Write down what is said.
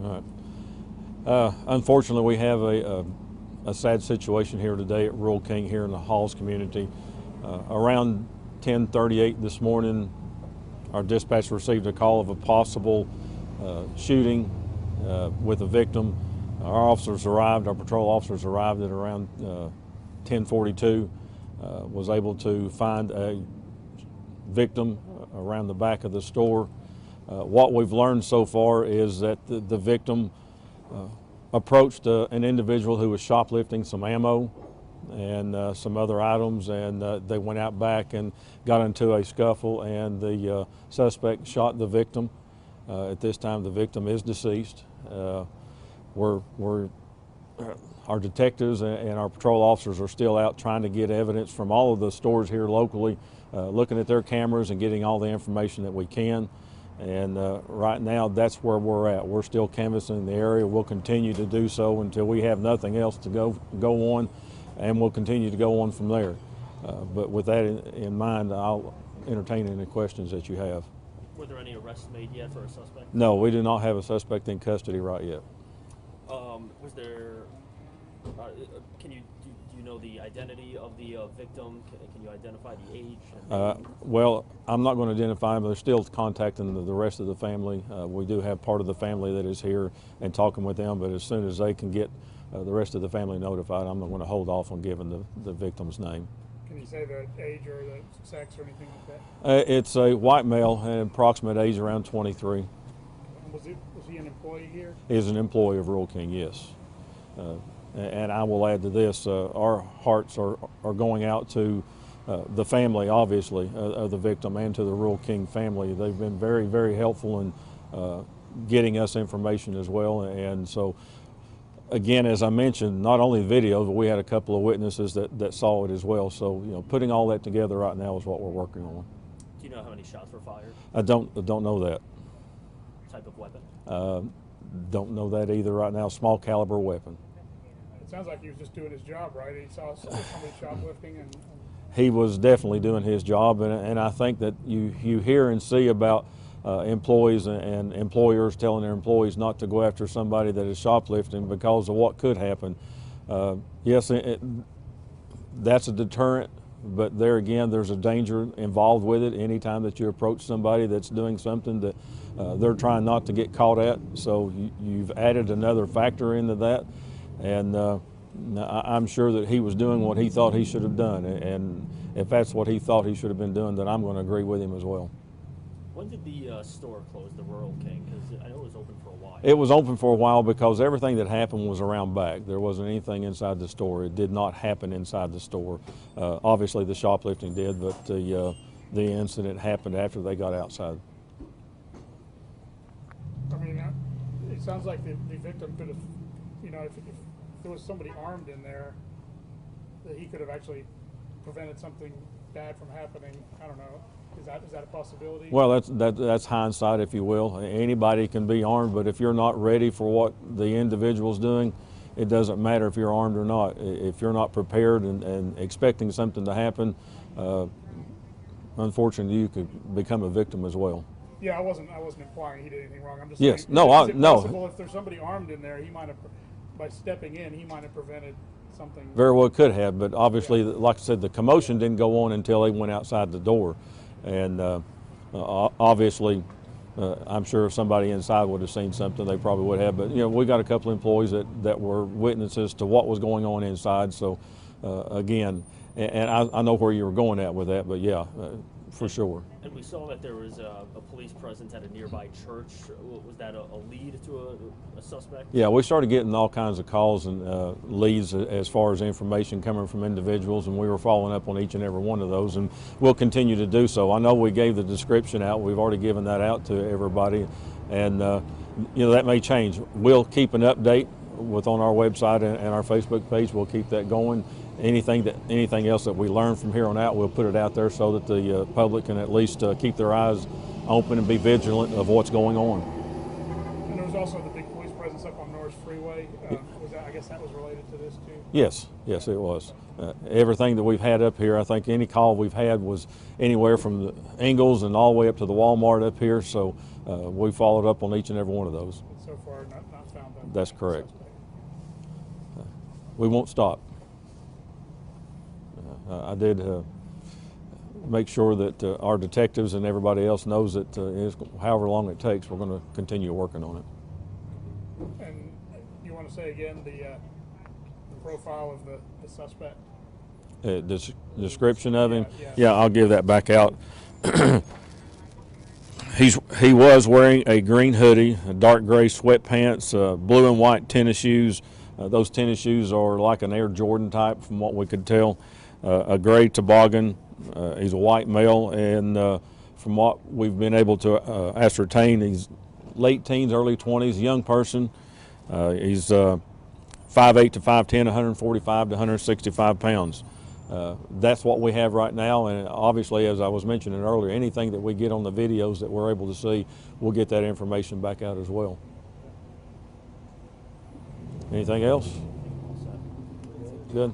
All right. Unfortunately, we have a sad situation here today at Rural King here in the Halls community. Around 10:38 this morning, our dispatch received a call of a possible shooting with a victim. Our officers arrived, our patrol officers arrived at around 10:42, was able to find a victim around the back of the store. What we've learned so far is that the victim approached an individual who was shoplifting some ammo and some other items, and they went out back and got into a scuffle, and the suspect shot the victim. At this time, the victim is deceased. Our detectives and our patrol officers are still out trying to get evidence from all of the stores here locally, looking at their cameras and getting all the information that we can. And right now, that's where we're at. We're still canvassing the area. We'll continue to do so until we have nothing else to go on, and we'll continue to go on from there. But with that in mind, I'll entertain any questions that you have. Were there any arrests made yet for a suspect? No, we do not have a suspect in custody right yet. Was there? Do you know the identity of the victim? Can you identify the age? Well, I'm not going to identify them. They're still contacting the rest of the family. We do have part of the family that is here and talking with them, but as soon as they can get the rest of the family notified, I'm not going to hold off on giving the victim's name. Can you say the age or the sex or anything like that? It's a white male, and approximate age around 23. Was he an employee here? He is an employee of Rural King, yes. And I will add to this, our hearts are going out to the family, obviously, of the victim, and to the Rural King family. They've been very, very helpful in getting us information as well. And so, again, as I mentioned, not only the video, but we had a couple of witnesses that saw it as well. So, putting all that together right now is what we're working on. Do you know how many shots were fired? I don't know that. Type of weapon? Don't know that either right now. Small caliber weapon. It sounds like he was just doing his job, right? He saw somebody shoplifting and he was definitely doing his job, and I think that you hear and see about employees and employers telling their employees not to go after somebody that is shoplifting because of what could happen. Yes, that's a deterrent, but there again, there's a danger involved with it anytime that you approach somebody that's doing something that they're trying not to get caught at. So you've added another factor into that, and I'm sure that he was doing what he thought he should have done, and if that's what he thought he should have been doing, then I'm going to agree with him as well. When did the store close, the Rural King? Because I know it was open for a while. It was open for a while because everything that happened was around back. There wasn't anything inside the store. It did not happen inside the store. Obviously the shoplifting did, but the incident happened after they got outside. I mean, it sounds like the victim could have, if there was somebody armed in there, that he could have actually prevented something bad from happening. I don't know. Is that a possibility? Well, that's hindsight, if you will. Anybody can be armed, but if you're not ready for what the individual's doing, it doesn't matter if you're armed or not. If you're not prepared and expecting something to happen, unfortunately, you could become a victim as well. Yeah, I wasn't implying he did anything wrong. I'm just yes. saying, No, is it possible if there's somebody armed in there, he might have, by stepping in, he might have prevented something. Very well could have, but obviously, like I said, the commotion didn't go on until they went outside the door. And obviously, I'm sure if somebody inside would have seen something, they probably would have. But we got a couple of employees that were witnesses to what was going on inside. So again, and I know where you were going at with that, but yeah, for sure. And we saw that there was a police presence at a nearby church. Was that a lead to a suspect? Yeah, we started getting all kinds of calls and leads as far as information coming from individuals, and we were following up on each and every one of those, and we'll continue to do so. I know we gave the description out. We've already given that out to everybody, and that may change. We'll keep an update on our website and our Facebook page. We'll keep that going. Anything else that we learn from here on out, we'll put it out there so that the public can at least keep their eyes open and be vigilant of what's going on. And there was also the big police presence up on Norris Freeway. Was that, I guess that was related to this too? Yes, yes, it was. Everything that we've had up here, I think any call we've had was anywhere from the Ingalls and all the way up to the Walmart up here. So we followed up on each and every one of those. So far, not found that. That's correct. Suspect. We won't stop. I did make sure that our detectives and everybody else knows that however long it takes, we're going to continue working on it. And you want to say again the profile of the suspect? Description of him? Yeah. Yeah, I'll give that back out. He was wearing a green hoodie, a dark gray sweatpants, blue and white tennis shoes. Those tennis shoes are like an Air Jordan type from what we could tell. A gray toboggan. He's a white male, and from what we've been able to ascertain, he's late teens, early 20s, young person. He's 5'8" to 5'10", 145 to 165 pounds. That's what we have right now, and obviously, as I was mentioning earlier, anything that we get on the videos that we're able to see, we'll get that information back out as well. Anything else? Good.